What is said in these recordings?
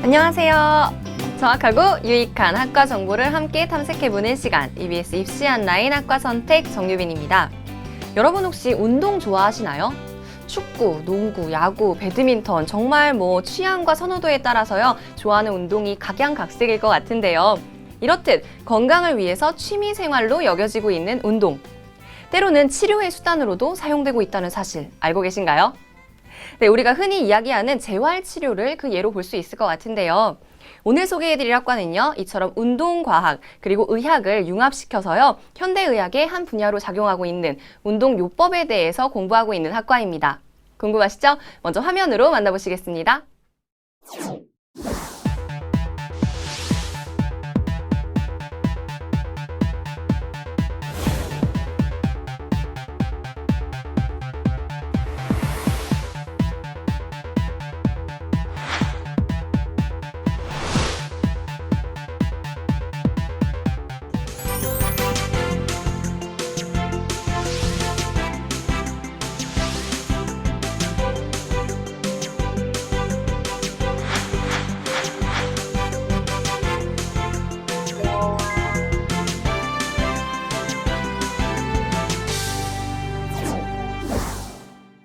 안녕하세요. 정확하고 유익한 학과 정보를 함께 탐색해보는 시간, EBS 입시 안라인 학과 선택 정유빈입니다. 여러분 혹시 운동 좋아하시나요? 축구, 농구, 야구, 배드민턴 정말 취향과 선호도에 따라서요 좋아하는 운동이 각양각색일 것 같은데요. 이렇듯 건강을 위해서 취미 생활로 여겨지고 있는 운동. 때로는 치료의 수단으로도 사용되고 있다는 사실 알고 계신가요? 네, 우리가 흔히 이야기하는 재활치료를 그 예로 볼 수 있을 것 같은데요. 오늘 소개해드릴 학과는요, 이처럼 운동과학 그리고 의학을 융합시켜서요, 현대의학의 한 분야로 작용하고 있는 운동요법에 대해서 공부하고 있는 학과입니다. 궁금하시죠? 먼저 화면으로 만나보시겠습니다.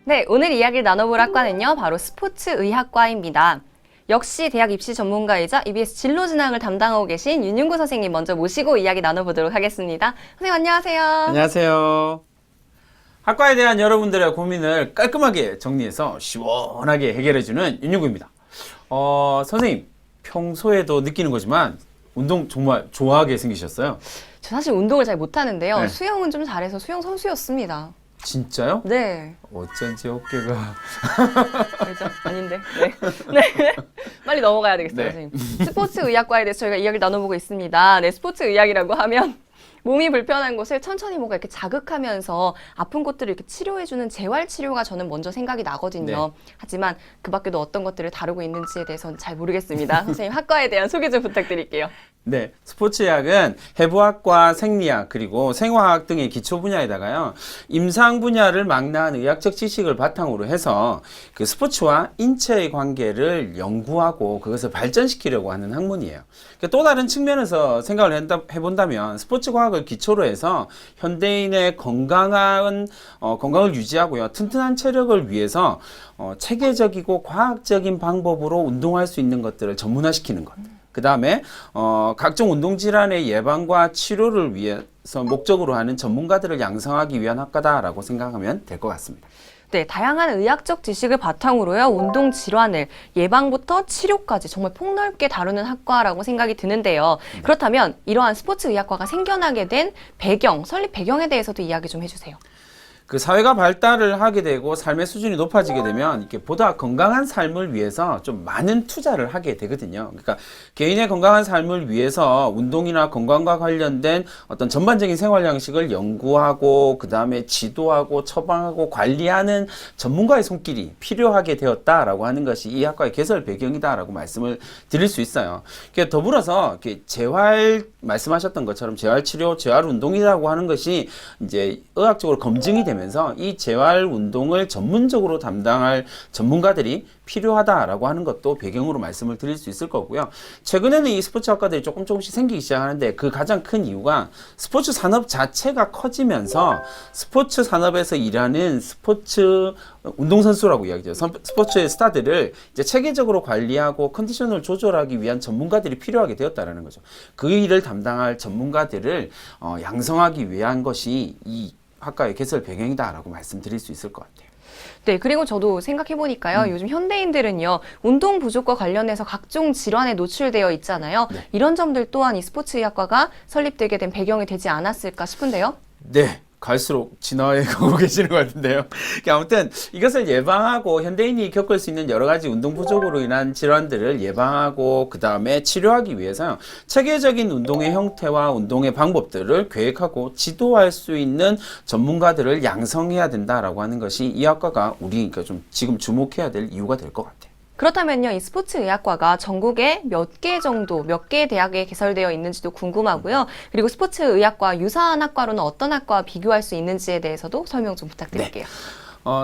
네, 오늘 이야기를 나눠볼 학과는요, 바로 스포츠의학과입니다. 역시 대학 입시 전문가이자 EBS 진로 진학을 담당하고 계신 윤윤구 선생님 먼저 모시고 이야기 나눠보도록 하겠습니다. 선생님 안녕하세요. 안녕하세요. 학과에 대한 여러분들의 고민을 깔끔하게 정리해서 시원하게 해결해주는 윤윤구입니다. 선생님, 평소에도 느끼는 거지만 운동 정말 좋아하게 생기셨어요. 저 사실 운동을 잘 못하는데요. 네. 수영은 좀 잘해서 수영 선수였습니다. 진짜요? 네. 어쩐지 어깨가... 알죠? 아닌데. 네. 네. 빨리 넘어가야 되겠어요, 네. 선생님. 스포츠 의학과에 대해서 저희가 이야기를 나눠보고 있습니다. 네, 스포츠 의학이라고 하면 몸이 불편한 곳을 천천히 이렇게 자극하면서 아픈 곳들을 이렇게 치료해주는 재활치료가 저는 먼저 생각이 나거든요. 네. 하지만 그 밖에도 어떤 것들을 다루고 있는지에 대해서는 잘 모르겠습니다. 선생님, 학과에 대한 소개 좀 부탁드릴게요. 네, 스포츠의학은 해부학과, 생리학, 그리고 생화학 등의 기초 분야에다가요, 임상 분야를 망라한 의학적 지식을 바탕으로 해서 그 스포츠와 인체의 관계를 연구하고 그것을 발전시키려고 하는 학문이에요. 또 다른 측면에서 생각을 해본다면 스포츠 과학을 기초로 해서 현대인의 건강을 유지하고요, 튼튼한 체력을 위해서 체계적이고 과학적인 방법으로 운동할 수 있는 것들을 전문화시키는 것. 그 다음에 각종 운동질환의 예방과 치료를 위해서 목적으로 하는 전문가들을 양성하기 위한 학과다라고 생각하면 될 것 같습니다. 네, 다양한 의학적 지식을 바탕으로요, 운동 질환을 예방부터 치료까지 정말 폭넓게 다루는 학과라고 생각이 드는데요. 그렇다면 이러한 스포츠 의학과가 생겨나게 된 배경, 설립 배경에 대해서도 이야기 좀 해주세요. 그 사회가 발달을 하게 되고 삶의 수준이 높아지게 되면 이렇게 보다 건강한 삶을 위해서 좀 많은 투자를 하게 되거든요. 그러니까 개인의 건강한 삶을 위해서 운동이나 건강과 관련된 어떤 전반적인 생활 양식을 연구하고 그 다음에 지도하고 처방하고 관리하는 전문가의 손길이 필요하게 되었다라고 하는 것이 이 학과의 개설 배경이다라고 말씀을 드릴 수 있어요. 더불어서 이렇게 재활 말씀하셨던 것처럼 재활치료, 재활운동이라고 하는 것이 이제 의학적으로 검증이 되면서 이 재활운동을 전문적으로 담당할 전문가들이 필요하다라고 하는 것도 배경으로 말씀을 드릴 수 있을 거고요. 최근에는 이 스포츠 학과들이 조금씩 생기기 시작하는데 그 가장 큰 이유가 스포츠 산업 자체가 커지면서 스포츠 산업에서 일하는 스포츠 운동선수라고 이야기죠. 스포츠의 스타들을 이제 체계적으로 관리하고 컨디션을 조절하기 위한 전문가들이 필요하게 되었다라는 거죠. 그 일을 담당할 전문가들을 양성하기 위한 것이 이 학과의 개설 배경이다라고 말씀드릴 수 있을 것 같아요. 네, 그리고 저도 생각해보니까요, 요즘 현대인들은요, 운동 부족과 관련해서 각종 질환에 노출되어 있잖아요. 네. 이런 점들 또한 이 스포츠의학과가 설립되게 된 배경이 되지 않았을까 싶은데요. 네. 갈수록 진화해 가고 계시는 것 같은데요. 아무튼 이것을 예방하고 현대인이 겪을 수 있는 여러 가지 운동 부족으로 인한 질환들을 예방하고 그 다음에 치료하기 위해서 체계적인 운동의 형태와 운동의 방법들을 계획하고 지도할 수 있는 전문가들을 양성해야 된다라고 하는 것이 이 학과가 우리가 좀 지금 주목해야 될 이유가 될 것 같아요. 그렇다면요, 이 스포츠의학과가 전국에 몇 개 정도, 몇 개의 대학에 개설되어 있는지도 궁금하고요. 그리고 스포츠의학과 유사한 학과로는 어떤 학과와 비교할 수 있는지에 대해서도 설명 좀 부탁드릴게요. 네.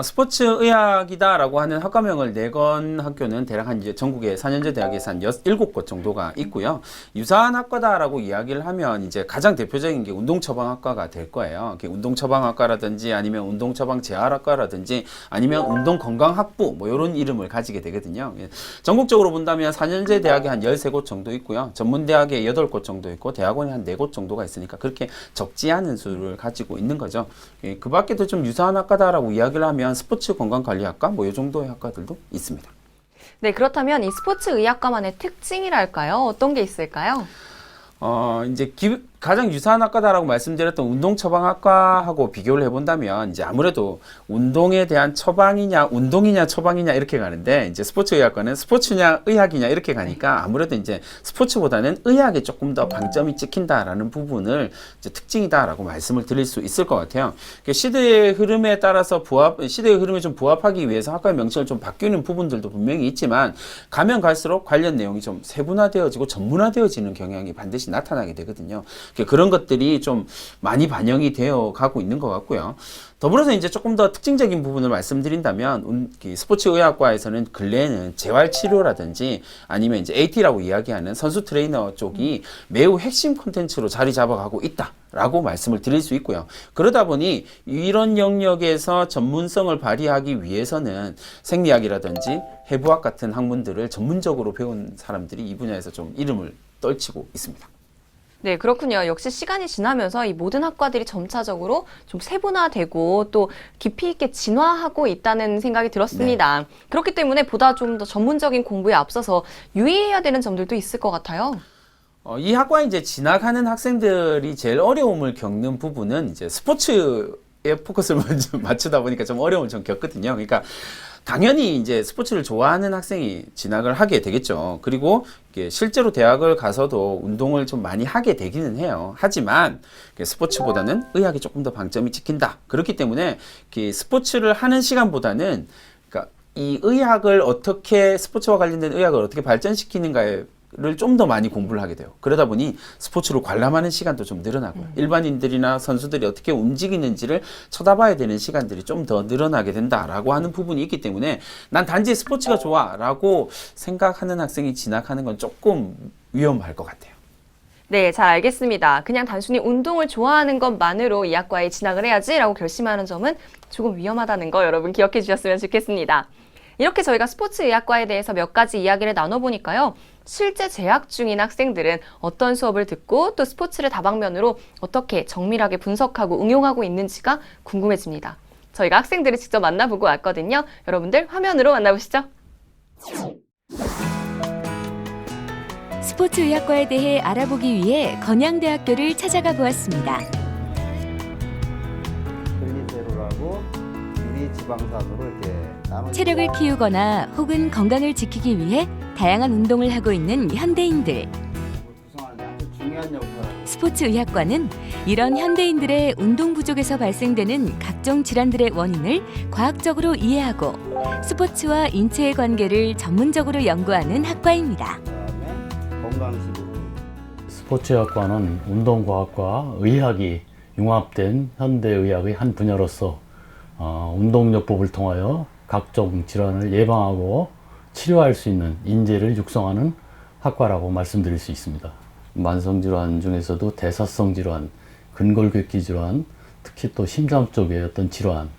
스포츠의학이다라고 하는 학과명을 내건 학교는 대략 한 이제 전국의 4년제 대학에서 한 7곳 정도가 있고요. 유사한 학과다라고 이야기를 하면 이제 가장 대표적인 게 운동처방학과가 될 거예요. 운동처방학과라든지 아니면 운동처방재활학과라든지 아니면 운동건강학부 뭐 이런 이름을 가지게 되거든요. 전국적으로 본다면 4년제 대학이 한 13곳 정도 있고요. 전문대학에 8곳 정도 있고 대학원이 한 4곳 정도가 있으니까 그렇게 적지 않은 수를 가지고 있는 거죠. 그 밖에도 좀 유사한 학과다라고 이야기를 하면 스포츠 건강관리학과 뭐 이 정도의 학과들도 있습니다. 네, 그렇다면 이 스포츠 의학과만의 특징이랄까요? 어떤 게 있을까요? 이제 가장 유사한 학과다라고 말씀드렸던 운동처방학과하고 비교를 해본다면 이제 아무래도 운동에 대한 처방이냐, 운동이냐, 처방이냐 이렇게 가는데 이제 스포츠의학과는 스포츠냐, 의학이냐 이렇게 가니까 아무래도 이제 스포츠보다는 의학에 조금 더 방점이 찍힌다라는 부분을 이제 특징이다라고 말씀을 드릴 수 있을 것 같아요. 시대의 흐름에 따라서 시대의 흐름에 좀 부합하기 위해서 학과의 명칭을 좀 바뀌는 부분들도 분명히 있지만 가면 갈수록 관련 내용이 좀 세분화되어지고 전문화되어지는 경향이 반드시 나타나게 되거든요. 그런 것들이 좀 많이 반영이 되어 가고 있는 것 같고요. 더불어서 이제 조금 더 특징적인 부분을 말씀드린다면 스포츠의학과에서는 근래에는 재활치료라든지 아니면 이제 AT라고 이야기하는 선수 트레이너 쪽이 매우 핵심 콘텐츠로 자리 잡아가고 있다라고 말씀을 드릴 수 있고요. 그러다 보니 이런 영역에서 전문성을 발휘하기 위해서는 생리학이라든지 해부학 같은 학문들을 전문적으로 배운 사람들이 이 분야에서 좀 이름을 떨치고 있습니다. 네, 그렇군요. 역시 시간이 지나면서 이 모든 학과들이 점차적으로 좀 세분화되고 또 깊이 있게 진화하고 있다는 생각이 들었습니다. 네. 그렇기 때문에 보다 좀 더 전문적인 공부에 앞서서 유의해야 되는 점들도 있을 것 같아요. 이 학과에 이제 진학하는 학생들이 제일 어려움을 겪는 부분은 이제 스포츠에 포커스를 먼저 맞추다 보니까 좀 어려움을 좀 겪거든요. 그러니까 당연히 이제 스포츠를 좋아하는 학생이 진학을 하게 되겠죠. 그리고 실제로 대학을 가서도 운동을 좀 많이 하게 되기는 해요. 하지만 스포츠보다는 의학이 조금 더 방점이 찍힌다. 그렇기 때문에 스포츠를 하는 시간보다는 그러니까 이 의학을 어떻게 스포츠와 관련된 의학을 어떻게 발전시키는가에 를 좀 더 많이 공부를 하게 돼요. 그러다 보니 스포츠로 관람하는 시간도 좀 늘어나고요. 일반인들이나 선수들이 어떻게 움직이는지를 쳐다봐야 되는 시간들이 좀 더 늘어나게 된다라고 하는 부분이 있기 때문에 난 단지 스포츠가 좋아라고 생각하는 학생이 진학하는 건 조금 위험할 것 같아요. 네, 잘 알겠습니다. 그냥 단순히 운동을 좋아하는 것만으로 이 학과에 진학을 해야지라고 결심하는 점은 조금 위험하다는 거 여러분 기억해 주셨으면 좋겠습니다. 이렇게 저희가 스포츠의학과에 대해서 몇 가지 이야기를 나눠보니까요. 실제 재학 중인 학생들은 어떤 수업을 듣고 또 스포츠를 다방면으로 어떻게 정밀하게 분석하고 응용하고 있는지가 궁금해집니다. 저희가 학생들을 직접 만나보고 왔거든요. 여러분들 화면으로 만나보시죠. 스포츠의학과에 대해 알아보기 위해 건양대학교를 찾아가 보았습니다. 글리세롤하고 유리지방산으로 이렇게 체력을 키우거나 혹은 건강을 지키기 위해 다양한 운동을 하고 있는 현대인들. 스포츠의학과는 이런 현대인들의 운동 부족에서 발생되는 각종 질환들의 원인을 과학적으로 이해하고 스포츠와 인체의 관계를 전문적으로 연구하는 학과입니다. 스포츠의학과는 운동과학과 의학이 융합된 현대의학의 한 분야로서 운동요법을 통하여 각종 질환을 예방하고 치료할 수 있는 인재를 육성하는 학과라고 말씀드릴 수 있습니다. 만성질환 중에서도 대사성 질환, 근골격계 질환, 특히 또 심장 쪽의 어떤 질환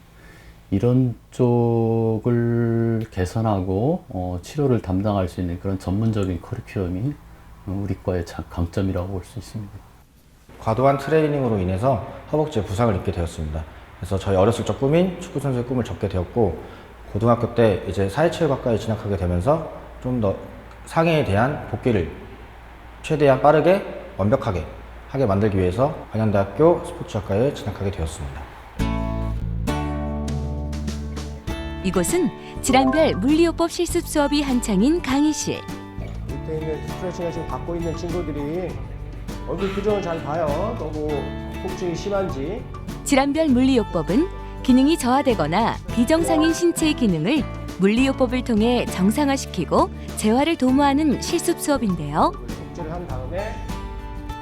이런 쪽을 개선하고 치료를 담당할 수 있는 그런 전문적인 커리큘럼이 우리 과의 강점이라고 볼 수 있습니다. 과도한 트레이닝으로 인해서 허벅지에 부상을 입게 되었습니다. 그래서 저희 어렸을 적 꿈인 축구 선수의 꿈을 접게 되었고 고등학교 때 이제 사회체육학과에 진학하게 되면서 좀 더 상해에 대한 복귀를 최대한 빠르게 완벽하게 하게 만들기 위해서 건양대학교 스포츠학과에 진학하게 되었습니다. 이곳은 질환별 물리요법 실습 수업이 한창인 강의실. 밑에 있는 스트레칭을 지금 받고 있는 친구들이 얼굴 표정을 잘 봐요. 너무 통증이 심한지. 질환별 물리요법은 기능이 저하되거나 비정상인 신체의 기능을 물리요법을 통해 정상화시키고 재활을 도모하는 실습 수업인데요. 복제를 한 다음에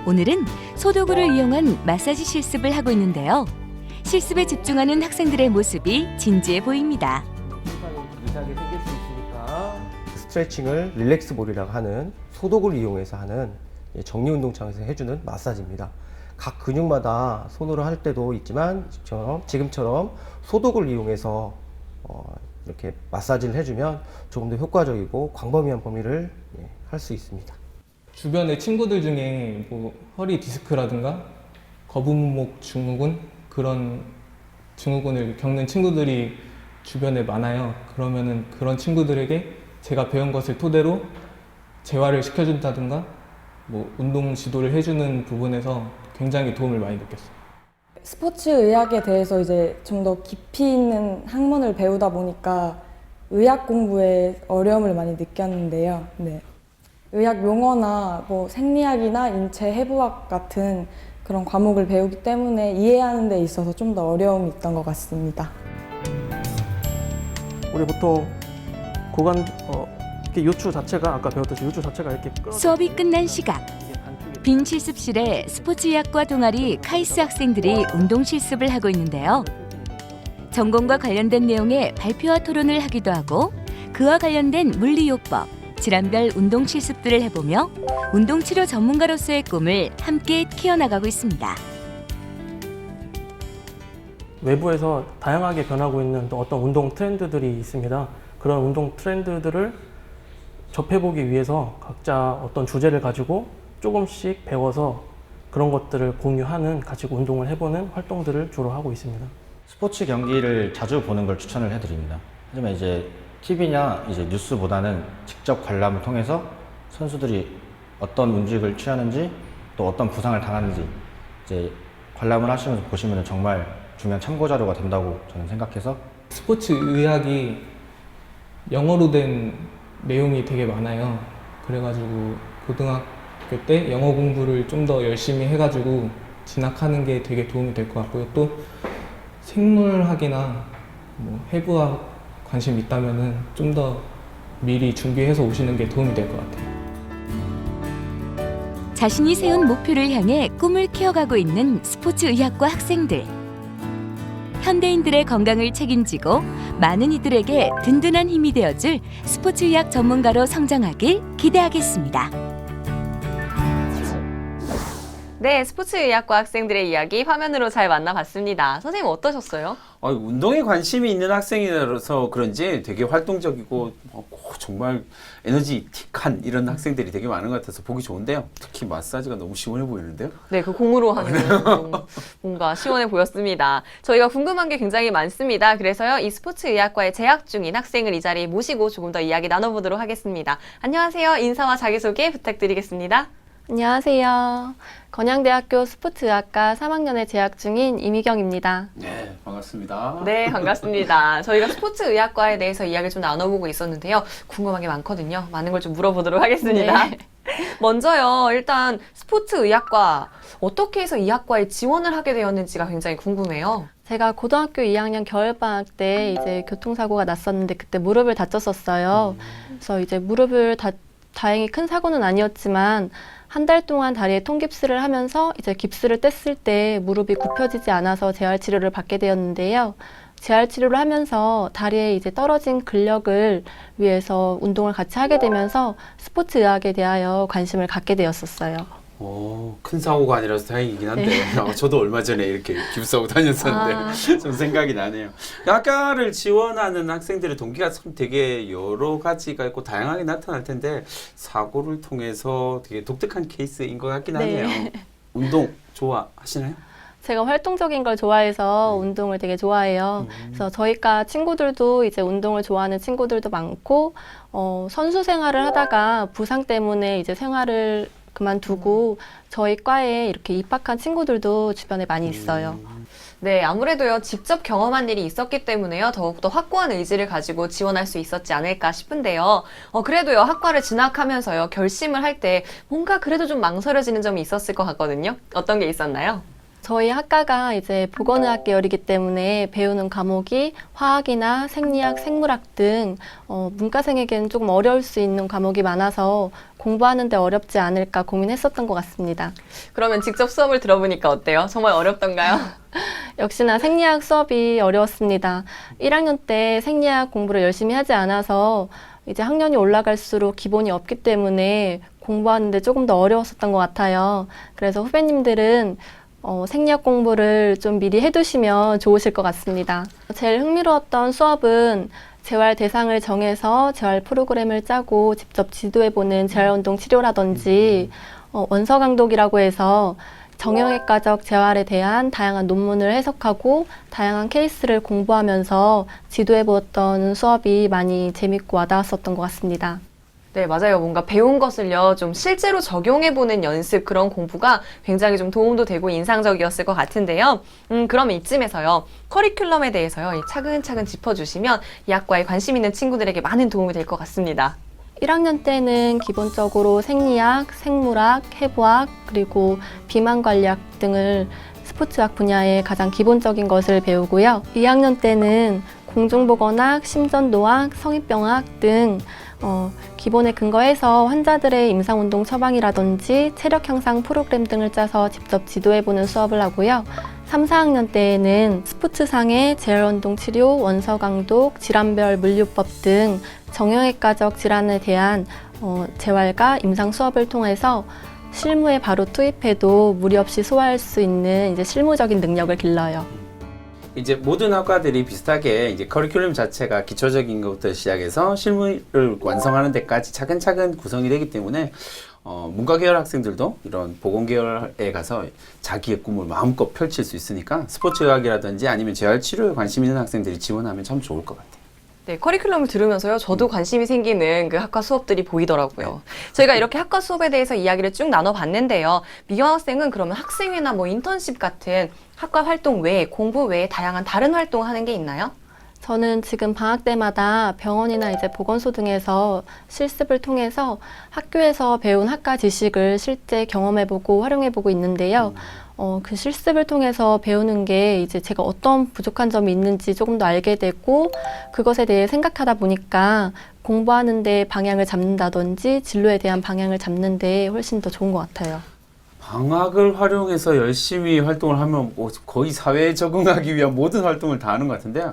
오늘은 소도구를 이용한 마사지 실습을 하고 있는데요. 실습에 집중하는 학생들의 모습이 진지해 보입니다. 이상이 생길 수 있으니까 스트레칭을 릴렉스 볼이라고 하는 소독을 이용해서 하는 정리운동장에서 해주는 마사지입니다. 각 근육마다 손으로 할 때도 있지만 지금처럼 소독을 이용해서 이렇게 마사지를 해주면 조금 더 효과적이고 광범위한 범위를 할 수 있습니다. 주변의 친구들 중에 뭐 허리 디스크라든가 거북목 증후군 그런 증후군을 겪는 친구들이 주변에 많아요. 그러면은 그런 친구들에게 제가 배운 것을 토대로 재활을 시켜준다든가 뭐 운동 지도를 해주는 부분에서 굉장히 도움을 많이 느꼈어요. 스포츠 의학에 대해서 이제 좀 더 깊이 있는 학문을 배우다 보니까 의학 공부에 어려움을 많이 느꼈는데요. 네. 의학 용어나 뭐 생리학이나 인체 해부학 같은 그런 과목을 배우기 때문에 이해하는 데 있어서 좀 더 어려움이 있던 것 같습니다. 우리 보통 고관 이렇게 요추 자체가 아까 배웠듯이 요추 자체가 이렇게 수업이 끝난 시각. 빈 실습실에 스포츠의학과 동아리 카이스 학생들이 운동 실습을 하고 있는데요. 전공과 관련된 내용의 발표와 토론을 하기도 하고 그와 관련된 물리요법, 질환별 운동 실습들을 해보며 운동치료 전문가로서의 꿈을 함께 키워나가고 있습니다. 외부에서 다양하게 변하고 있는 또 어떤 운동 트렌드들이 있습니다. 그런 운동 트렌드들을 접해보기 위해서 각자 어떤 주제를 가지고 조금씩 배워서 그런 것들을 공유하는, 가지고 운동을 해보는 활동들을 주로 하고 있습니다. 스포츠 경기를 자주 보는 걸 추천을 해드립니다. 하지만 이제 TV나 이제 뉴스보다는 직접 관람을 통해서 선수들이 어떤 움직임을 취하는지 또 어떤 부상을 당하는지 이제 관람을 하시면서 보시면 정말 중요한 참고 자료가 된다고 저는 생각해서 스포츠 의학이 영어로 된 내용이 되게 많아요. 그래가지고 고등학교 때 영어 공부를 좀 더 열심히 해가지고 진학하는 게 되게 도움이 될 것 같고요. 또 생물학이나 뭐 해부학 관심 있다면은 좀 더 미리 준비해서 오시는 게 도움이 될 것 같아요. 자신이 세운 목표를 향해 꿈을 키워가고 있는 스포츠의학과 학생들. 현대인들의 건강을 책임지고 많은 이들에게 든든한 힘이 되어줄 스포츠의학 전문가로 성장하길 기대하겠습니다. 네, 스포츠의학과 학생들의 이야기 화면으로 잘 만나봤습니다. 선생님 어떠셨어요? 운동에 관심이 있는 학생이라서 그런지 되게 활동적이고 정말 에너지틱한 이런 학생들이 되게 많은 것 같아서 보기 좋은데요. 특히 마사지가 너무 시원해 보이는데요. 네, 그 공으로 하는 좀 뭔가 시원해 보였습니다. 저희가 궁금한 게 굉장히 많습니다. 그래서요, 이 스포츠의학과에 재학 중인 학생을 이 자리에 모시고 조금 더 이야기 나눠보도록 하겠습니다. 안녕하세요. 인사와 자기소개 부탁드리겠습니다. 안녕하세요. 건양대학교 스포츠의학과 3학년에 재학 중인 이미경입니다. 네, 반갑습니다. 네, 반갑습니다. 저희가 스포츠의학과에 대해서 이야기를 좀 나눠보고 있었는데요. 궁금한 게 많거든요. 많은 걸 좀 물어보도록 하겠습니다. 네. 먼저요, 일단 스포츠의학과 어떻게 해서 이 학과에 지원을 하게 되었는지가 굉장히 궁금해요. 제가 고등학교 2학년 겨울방학 때 이제 교통사고가 났었는데 그때 무릎을 다쳤었어요. 그래서 이제 무릎을 다행히 큰 사고는 아니었지만 한 달 동안 다리에 통깁스를 하면서 이제 깁스를 뗐을 때 무릎이 굽혀지지 않아서 재활 치료를 받게 되었는데요. 재활 치료를 하면서 다리에 이제 떨어진 근력을 위해서 운동을 같이 하게 되면서 스포츠 의학에 대하여 관심을 갖게 되었었어요. 큰 사고가 아니라서 다행이긴 한데 저도 얼마 전에 이렇게 깁스하고 다녔었는데 좀 생각이 나네요. 학과를 지원하는 학생들의 동기가 참 되게 여러 가지가 있고 다양하게 나타날 텐데 사고를 통해서 되게 독특한 케이스인 것 같긴 하네요. 운동 좋아하시나요? 제가 활동적인 걸 좋아해서 운동을 되게 좋아해요. 그래서 저희과 친구들도 이제 운동을 좋아하는 친구들도 많고 선수 생활을 하다가 부상 때문에 이제 생활을 그만두고 저희 과에 이렇게 입학한 친구들도 주변에 많이 있어요. 네, 아무래도요, 직접 경험한 일이 있었기 때문에요, 더욱더 확고한 의지를 가지고 지원할 수 있었지 않을까 싶은데요. 그래도요, 학과를 진학하면서요, 결심을 할 때 뭔가 그래도 좀 망설여지는 점이 있었을 것 같거든요. 어떤 게 있었나요? 저희 학과가 이제 보건의학 계열이기 때문에 배우는 과목이 화학이나 생리학, 생물학 등 문과생에게는 조금 어려울 수 있는 과목이 많아서 공부하는데 어렵지 않을까 고민했었던 것 같습니다. 그러면 직접 수업을 들어보니까 어때요? 정말 어렵던가요? 역시나 생리학 수업이 어려웠습니다. 1학년 때 생리학 공부를 열심히 하지 않아서 이제 학년이 올라갈수록 기본이 없기 때문에 공부하는데 조금 더 어려웠었던 것 같아요. 그래서 후배님들은 생리학 공부를 좀 미리 해두시면 좋으실 것 같습니다. 제일 흥미로웠던 수업은 재활 대상을 정해서 재활 프로그램을 짜고 직접 지도해보는 재활운동 치료라든지 원서강독이라고 해서 정형외과적 재활에 대한 다양한 논문을 해석하고 다양한 케이스를 공부하면서 지도해보았던 수업이 많이 재밌고 와닿았었던 것 같습니다. 네, 맞아요. 뭔가 배운 것을요, 좀 실제로 적용해보는 연습, 그런 공부가 굉장히 좀 도움도 되고 인상적이었을 것 같은데요. 그러면 이쯤에서요, 커리큘럼에 대해서요, 차근차근 짚어주시면 이 학과에 관심 있는 친구들에게 많은 도움이 될 것 같습니다. 1학년 때는 기본적으로 생리학, 생물학, 해부학, 그리고 비만관리학 등을 스포츠학 분야의 가장 기본적인 것을 배우고요. 2학년 때는 공중보건학, 심전도학, 성인병학 등 기본에 근거해서 환자들의 임상운동 처방이라든지 체력 향상 프로그램 등을 짜서 직접 지도해보는 수업을 하고요. 3, 4학년 때에는 스포츠상의 재활운동 치료, 원서강독, 질환별 물류법 등 정형외과적 질환에 대한 재활과 임상 수업을 통해서 실무에 바로 투입해도 무리 없이 소화할 수 있는 이제 실무적인 능력을 길러요. 이제 모든 학과들이 비슷하게 이제 커리큘럼 자체가 기초적인 것부터 시작해서 실무를 완성하는 데까지 차근차근 구성이 되기 때문에 문과 계열 학생들도 이런 보건 계열에 가서 자기의 꿈을 마음껏 펼칠 수 있으니까 스포츠의학이라든지 아니면 재활치료에 관심 있는 학생들이 지원하면 참 좋을 것 같아요. 네, 커리큘럼을 들으면서요, 저도 관심이 생기는 그 학과 수업들이 보이더라고요. 저희가 이렇게 학과 수업에 대해서 이야기를 쭉 나눠봤는데요. 미경 학생은 그러면 학생회나 뭐 인턴십 같은 학과 활동 외에, 공부 외에 다양한 다른 활동 하는 게 있나요? 저는 지금 방학 때마다 병원이나 이제 보건소 등에서 실습을 통해서 학교에서 배운 학과 지식을 실제 경험해보고 활용해보고 있는데요. 그 실습을 통해서 배우는 게 이제 제가 어떤 부족한 점이 있는지 조금 더 알게 되고 그것에 대해 생각하다 보니까 공부하는 데 방향을 잡는다든지 진로에 대한 방향을 잡는 데 훨씬 더 좋은 것 같아요. 방학을 활용해서 열심히 활동을 하면 뭐 거의 사회에 적응하기 위한 모든 활동을 다 하는 것 같은데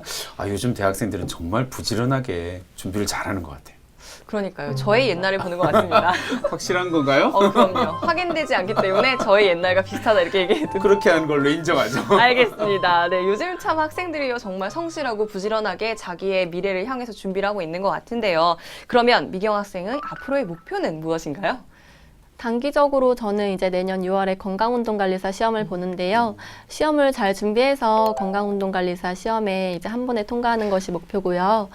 요즘 대학생들은 정말 부지런하게 준비를 잘하는 것 같아요. 그러니까요. 저의 옛날을 보는 것 같습니다. 확실한 건가요? 그럼요. 확인되지 않기 때문에 저의 옛날과 비슷하다 이렇게 얘기해도 그렇게 하는 걸로 인정하죠. 알겠습니다. 네, 요즘 참 학생들이요 정말 성실하고 부지런하게 자기의 미래를 향해서 준비를 하고 있는 것 같은데요. 그러면 미경 학생의 앞으로의 목표는 무엇인가요? 단기적으로 저는 이제 내년 6월에 건강운동관리사 시험을 보는데요. 시험을 잘 준비해서 건강운동관리사 시험에 이제 한 번에 통과하는 것이 목표고요.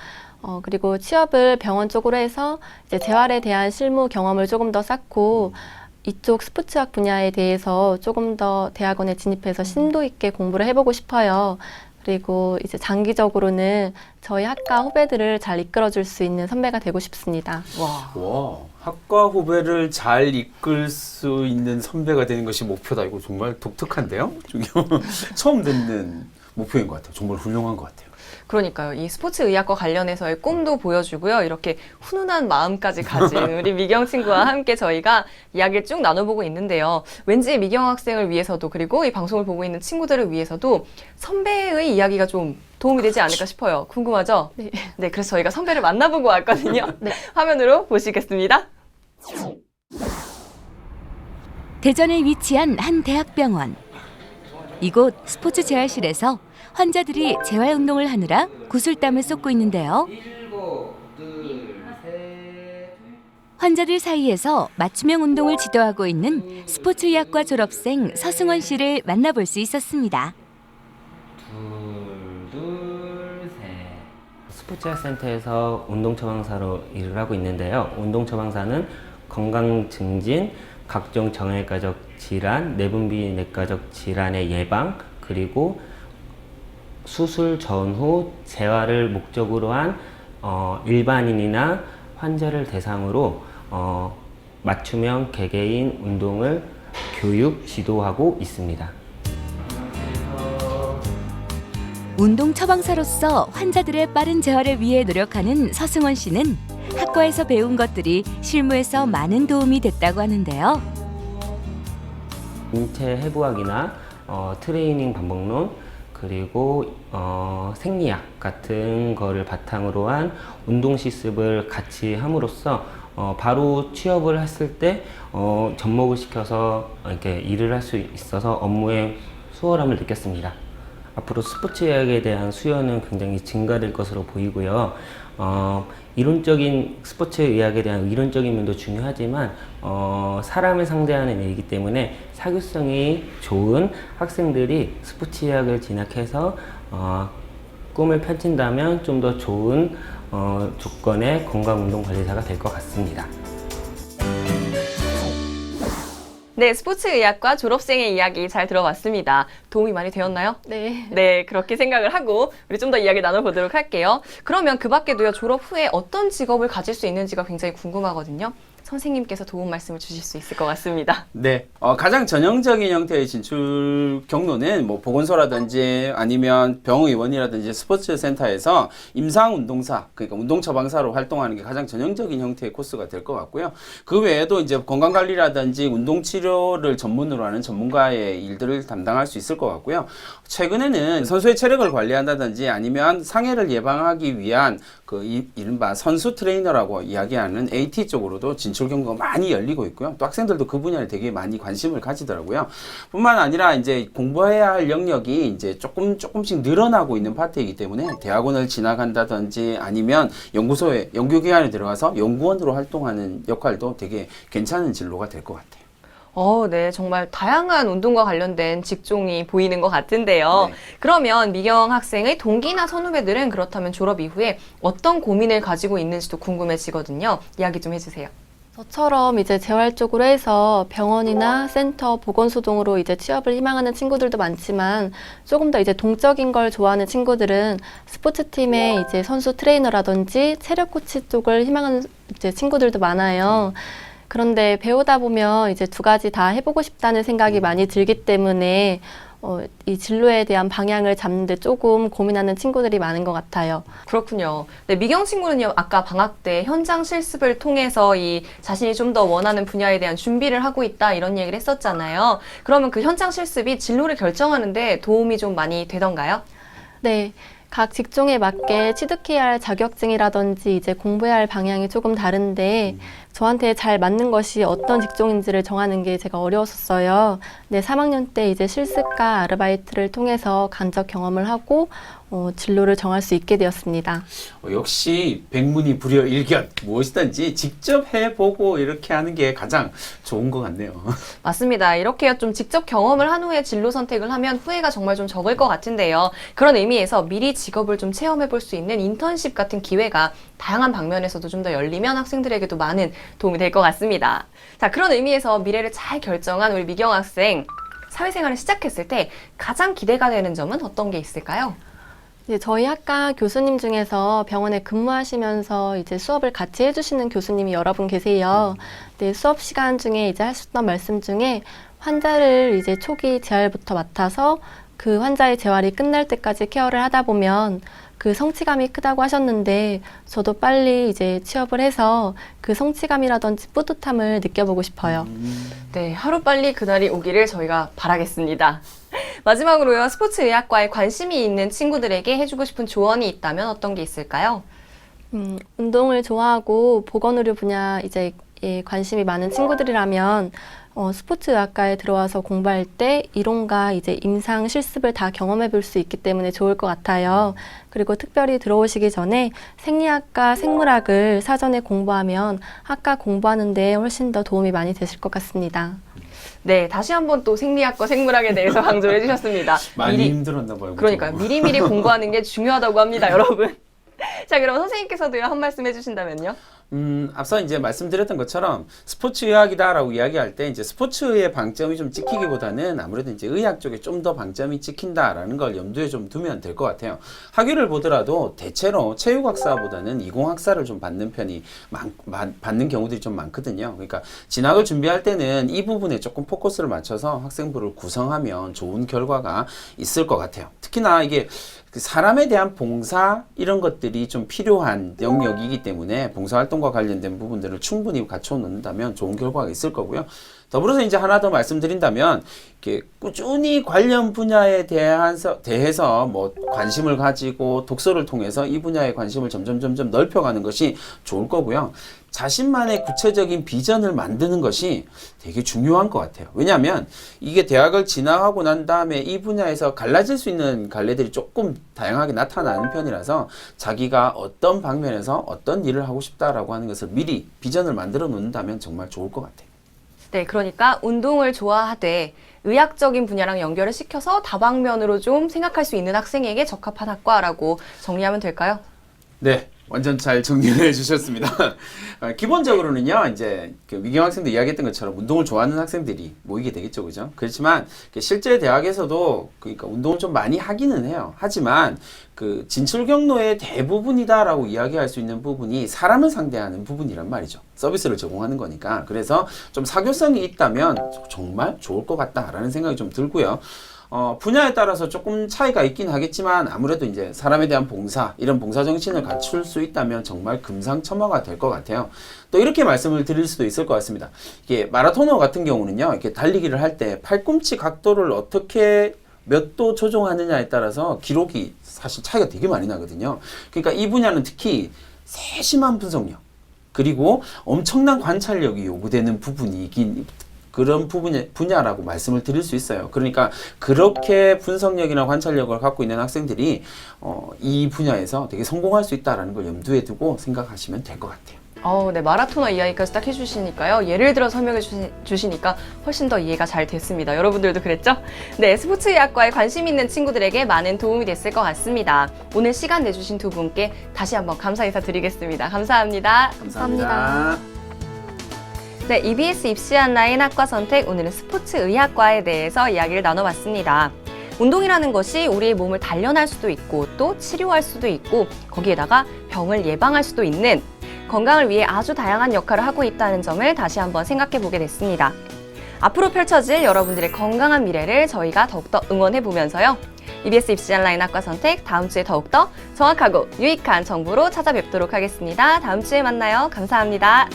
그리고 취업을 병원 쪽으로 해서 이제 재활에 대한 실무 경험을 조금 더 쌓고 이쪽 스포츠학 분야에 대해서 조금 더 대학원에 진입해서 심도 있게 공부를 해보고 싶어요. 그리고 이제 장기적으로는 저희 학과 후배들을 잘 이끌어줄 수 있는 선배가 되고 싶습니다. 와, 학과 후배를 잘 이끌 수 있는 선배가 되는 것이 목표다. 이거 정말 독특한데요? 처음 듣는 목표인 것 같아요. 정말 훌륭한 것 같아요. 그러니까요. 이 스포츠의학과 관련해서의 꿈도 보여주고요. 이렇게 훈훈한 마음까지 가진 우리 미경 친구와 함께 저희가 이야기를 쭉 나눠보고 있는데요. 왠지 미경 학생을 위해서도 그리고 이 방송을 보고 있는 친구들을 위해서도 선배의 이야기가 좀 도움이 되지 않을까 싶어요. 궁금하죠? 네. 네, 그래서 저희가 선배를 만나보고 왔거든요. 네. 화면으로 보시겠습니다. 대전에 위치한 한 대학병원. 이곳 스포츠 재활실에서 환자들이 재활운동을 하느라 구슬땀을 쏟고 있는데요. 환자들 사이에서 맞춤형 운동을 지도하고 있는 스포츠의학과 졸업생 서승원 씨를 만나볼 수 있었습니다. 스포츠학센터에서 운동처방사로 일을 하고 있는데요. 운동처방사는 건강 증진, 각종 정형외과적 질환, 내분비내과적 질환의 예방, 그리고 수술 전후 재활을 목적으로 한 일반인이나 환자를 대상으로 맞춤형 개개인 운동을 교육, 지도하고 있습니다. 운동 처방사로서 환자들의 빠른 재활을 위해 노력하는 서승원 씨는 학과에서 배운 것들이 실무에서 많은 도움이 됐다고 하는데요. 인체 해부학이나 트레이닝 반복론 그리고 생리학 같은 거를 바탕으로 한 운동 실습을 같이 함으로써 바로 취업을 했을 때 접목을 시켜서 이렇게 일을 할 수 있어서 업무에 수월함을 느꼈습니다. 앞으로 스포츠 의학에 대한 수요는 굉장히 증가될 것으로 보이고요. 이론적인 스포츠 의학에 대한 이론적인 면도 중요하지만 사람을 상대하는 일이기 때문에 사교성이 좋은 학생들이 스포츠 의학을 진학해서 꿈을 펼친다면 좀 더 좋은 조건의 건강운동관리사가 될 것 같습니다. 네, 스포츠의학과 졸업생의 이야기 잘 들어봤습니다. 도움이 많이 되었나요? 네. 네, 그렇게 생각을 하고 우리 좀 더 이야기 나눠보도록 할게요. 그러면 그 밖에도요, 졸업 후에 어떤 직업을 가질 수 있는지가 굉장히 궁금하거든요. 선생님께서 도움 말씀을 주실 수 있을 것 같습니다. 네, 가장 전형적인 형태의 진출 경로는 뭐 보건소라든지 아니면 병의원이라든지 스포츠 센터에서 임상운동사, 그러니까 운동처방사로 활동하는 게 가장 전형적인 형태의 코스가 될 것 같고요. 그 외에도 이제 건강관리라든지 운동치료를 전문으로 하는 전문가의 일들을 담당할 수 있을 것 같고요. 최근에는 선수의 체력을 관리한다든지 아니면 상해를 예방하기 위한 이른바 선수 트레이너라고 이야기하는 AT 쪽으로도 진출 경로가 많이 열리고 있고요. 또 학생들도 그 분야에 되게 많이 관심을 가지더라고요. 뿐만 아니라 이제 공부해야 할 영역이 이제 조금씩 늘어나고 있는 파트이기 때문에 대학원을 진학한다든지 아니면 연구소에 연구기관에 들어가서 연구원으로 활동하는 역할도 되게 괜찮은 진로가 될 것 같아요. 네, 정말 다양한 운동과 관련된 직종이 보이는 것 같은데요. 네. 그러면 미경 학생의 동기나 선후배들은 그렇다면 졸업 이후에 어떤 고민을 가지고 있는지도 궁금해지거든요. 이야기 좀 해주세요. 저처럼 이제 재활 쪽으로 해서 병원이나 센터, 보건소 등으로 이제 취업을 희망하는 친구들도 많지만 조금 더 이제 동적인 걸 좋아하는 친구들은 스포츠팀의 이제 선수 트레이너라든지 체력 코치 쪽을 희망하는 이제 친구들도 많아요. 그런데 배우다 보면 이제 두 가지 다 해보고 싶다는 생각이 많이 들기 때문에 이 진로에 대한 방향을 잡는데 조금 고민하는 친구들이 많은 것 같아요. 그렇군요. 네, 미경 친구는요, 아까 방학 때 현장 실습을 통해서 이 자신이 좀 더 원하는 분야에 대한 준비를 하고 있다 이런 얘기를 했었잖아요. 그러면 그 현장 실습이 진로를 결정하는데 도움이 좀 많이 되던가요? 네. 각 직종에 맞게 취득해야 할 자격증이라든지 이제 공부해야 할 방향이 조금 다른데 저한테 잘 맞는 것이 어떤 직종인지를 정하는 게 제가 어려웠었어요. 네, 3학년 때 이제 실습과 아르바이트를 통해서 간접 경험을 하고 진로를 정할 수 있게 되었습니다. 역시 백문이불여일견, 무엇이든지 직접 해보고 이렇게 하는 게 가장 좋은 것 같네요. 맞습니다. 이렇게 좀 직접 경험을 한 후에 진로 선택을 하면 후회가 정말 좀 적을 것 같은데요. 그런 의미에서 미리 직업을 좀 체험해 볼 수 있는 인턴십 같은 기회가 다양한 방면에서도 좀 더 열리면 학생들에게도 많은 도움이 될 것 같습니다. 자, 그런 의미에서 미래를 잘 결정한 우리 미경 학생, 사회생활을 시작했을 때 가장 기대가 되는 점은 어떤 게 있을까요? 이제 저희 학과 교수님 중에서 병원에 근무하시면서 이제 수업을 같이 해주시는 교수님이 여러 분 계세요. 네, 수업 시간 중에 이제 하셨던 말씀 중에 환자를 이제 초기 재활부터 맡아서 그 환자의 재활이 끝날 때까지 케어를 하다 보면 그 성취감이 크다고 하셨는데 저도 빨리 이제 취업을 해서 그 성취감이라든지 뿌듯함을 느껴보고 싶어요. 네, 하루빨리 그날이 오기를 저희가 바라겠습니다. 마지막으로요, 스포츠의학과에 관심이 있는 친구들에게 해주고 싶은 조언이 있다면 어떤 게 있을까요? 운동을 좋아하고 보건의료 분야 이제 관심이 많은 친구들이라면 스포츠의학과에 들어와서 공부할 때 이론과 이제 임상 실습을 다 경험해 볼 수 있기 때문에 좋을 것 같아요. 그리고 특별히 들어오시기 전에 생리학과 생물학을 사전에 공부하면 학과 공부하는 데 훨씬 더 도움이 많이 되실 것 같습니다. 네, 다시 한번 또 생리학과 생물학에 대해서 강조해 주셨습니다. 많이 힘들었나 봐요. 그러니까요. 미리미리 공부하는 게 중요하다고 합니다, 여러분. 자, 그럼 선생님께서도요, 한 말씀 해주신다면요? 앞서 이제 말씀드렸던 것처럼 스포츠 의학이다라고 이야기할 때 이제 스포츠의 방점이 좀 찍히기보다는 아무래도 이제 의학 쪽에 좀 더 방점이 찍힌다라는 걸 염두에 좀 두면 될 것 같아요. 학위를 보더라도 대체로 체육학사보다는 이공학사를 좀 받는 편이 받는 경우들이 좀 많거든요. 그러니까 진학을 준비할 때는 이 부분에 조금 포커스를 맞춰서 학생부를 구성하면 좋은 결과가 있을 것 같아요. 특히나 이게 사람에 대한 봉사 이런 것들이 좀 필요한 영역이기 때문에 봉사활동과 관련된 부분들을 충분히 갖춰 놓는다면 좋은 결과가 있을 거고요. 더불어서 이제 하나 더 말씀드린다면 이렇게 꾸준히 관련 분야에 대해서 뭐 관심을 가지고 독서를 통해서 이 분야의 관심을 점점 넓혀가는 것이 좋을 거고요. 자신만의 구체적인 비전을 만드는 것이 되게 중요한 것 같아요. 왜냐하면 이게 대학을 진학하고 난 다음에 이 분야에서 갈라질 수 있는 갈래들이 조금 다양하게 나타나는 편이라서 자기가 어떤 방면에서 어떤 일을 하고 싶다라고 하는 것을 미리 비전을 만들어 놓는다면 정말 좋을 것 같아요. 네, 그러니까 운동을 좋아하되 의학적인 분야랑 연결을 시켜서 다방면으로 좀 생각할 수 있는 학생에게 적합한 학과라고 정리하면 될까요? 네, 완전 잘 정리를 해주셨습니다. 기본적으로는요, 이제 미경 학생도 이야기했던 것처럼 운동을 좋아하는 학생들이 모이게 되겠죠, 그죠? 그렇지만 실제 대학에서도 그러니까 운동을 좀 많이 하기는 해요. 하지만 그 진출 경로의 대부분이다라고 이야기할 수 있는 부분이 사람을 상대하는 부분이란 말이죠. 서비스를 제공하는 거니까. 그래서 좀 사교성이 있다면 정말 좋을 것 같다라는 생각이 좀 들고요. 분야에 따라서 조금 차이가 있긴 하겠지만 아무래도 이제 사람에 대한 봉사, 이런 봉사 정신을 갖출 수 있다면 정말 금상첨화가 될 것 같아요. 또 이렇게 말씀을 드릴 수도 있을 것 같습니다. 이게 마라토너 같은 경우는요, 이렇게 달리기를 할 때 팔꿈치 각도를 어떻게 몇 도 조정하느냐에 따라서 기록이 사실 차이가 되게 많이 나거든요. 그러니까 이 분야는 특히 세심한 분석력, 그리고 엄청난 관찰력이 요구되는 부분이긴 그런 분야라고 말씀을 드릴 수 있어요. 그러니까 그렇게 분석력이나 관찰력을 갖고 있는 학생들이 이 분야에서 되게 성공할 수 있다는 걸 염두에 두고 생각하시면 될 것 같아요. 네, 마라토너 이야기까지 딱 해주시니까요. 예를 들어 설명해 주시니까 훨씬 더 이해가 잘 됐습니다. 여러분들도 그랬죠? 네, 스포츠의학과에 관심 있는 친구들에게 많은 도움이 됐을 것 같습니다. 오늘 시간 내주신 두 분께 다시 한번 감사 인사드리겠습니다. 감사합니다. 감사합니다. 네, EBS 입시한 라인 학과 선택, 오늘은 스포츠의학과에 대해서 이야기를 나눠봤습니다. 운동이라는 것이 우리의 몸을 단련할 수도 있고 또 치료할 수도 있고 거기에다가 병을 예방할 수도 있는 건강을 위해 아주 다양한 역할을 하고 있다는 점을 다시 한번 생각해 보게 됐습니다. 앞으로 펼쳐질 여러분들의 건강한 미래를 저희가 더욱더 응원해 보면서요. EBS 입시한 라인 학과 선택, 다음 주에 더욱더 정확하고 유익한 정보로 찾아뵙도록 하겠습니다. 다음 주에 만나요. 감사합니다.